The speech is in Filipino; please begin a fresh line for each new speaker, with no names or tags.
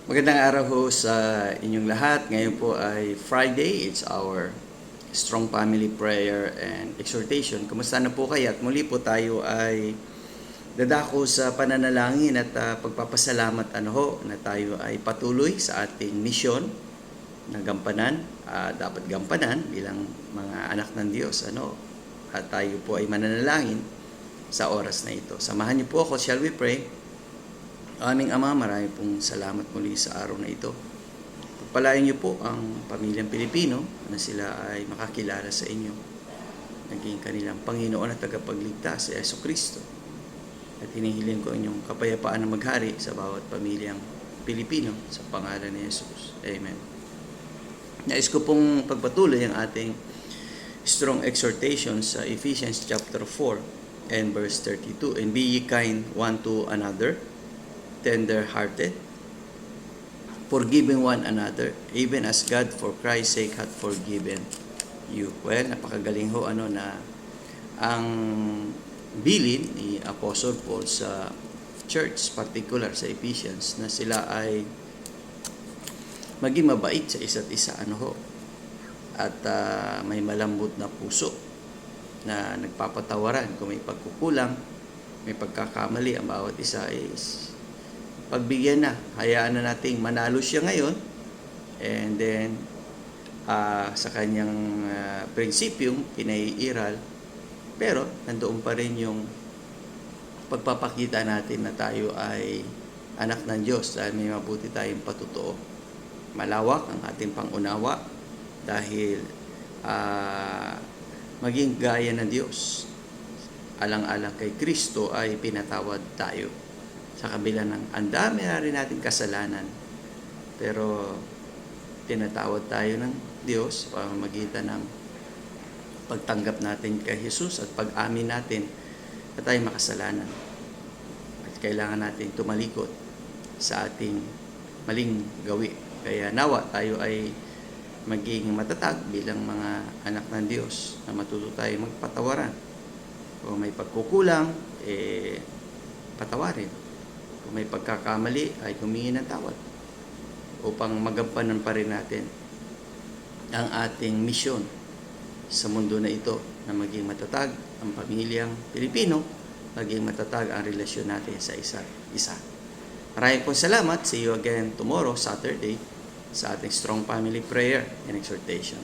Magandang araw ho sa inyong lahat. Ngayon po ay Friday. It's our Strong Family Prayer and Exhortation. Kumusta na po kayo? At muli po tayo ay dadako sa pananalangin at pagpapasalamat na tayo ay patuloy sa ating misyon na gampanan. Dapat gampanan bilang mga anak ng Diyos. At tayo po ay mananalangin sa oras na ito. Samahan niyo po ako. Shall we pray? Aming Ama, marami pong salamat muli sa araw na ito. Pagpalain niyo po ang pamilyang Pilipino na sila ay makakilala sa inyo. Naging kanilang Panginoon at tagapagligtas si Jesucristo. At hinihiling ko inyong kapayapaan na maghari sa bawat pamilyang Pilipino sa pangalan ni Jesus. Amen. Nais ko pong pagpatuloy ang ating strong exhortation sa Ephesians chapter 4 and verse 32. And be ye kind one to another, tender-hearted, forgiving one another, even as God for Christ's sake hath forgiven you. Well, napakagaling ho na ang bilin ni Apostle Paul sa church, particular sa Ephesians, na sila ay maging mabait sa isa't isa at may malambot na puso na nagpapatawaran kung may pagkukulang, may pagkakamali. Ang bawat isa is pagbigyan na, hayaan na nating manalo siya ngayon, and then sa kanyang prinsipyong pinaiiral, pero nandoon pa rin yung pagpapakita natin na tayo ay anak ng Diyos dahil may mabuti tayong patutuo. Malawak ang ating pangunawa dahil maging gaya ng Diyos. Alang-alang kay Kristo ay pinatawad tayo. Sa kabila ng andami na rin natin kasalanan, pero tinatawad tayo ng Diyos sa pamamagitan ng pagtanggap natin kay Jesus at pag-amin natin na tayo makasalanan. At kailangan natin tumalikod sa ating maling gawi. Kaya nawa tayo ay maging matatag bilang mga anak ng Diyos na matuto tayo magpatawaran. Kung may pagkukulang, patawarin. Kung may pagkakamali, ay humingi ng tawad upang magampanan pa rin natin ang ating misyon sa mundo na ito, na maging matatag ang pamilyang Pilipino, maging matatag ang relasyon natin sa isa't isa. Maraming pong salamat. See you again tomorrow, Saturday, sa ating Strong Family Prayer and Exhortation.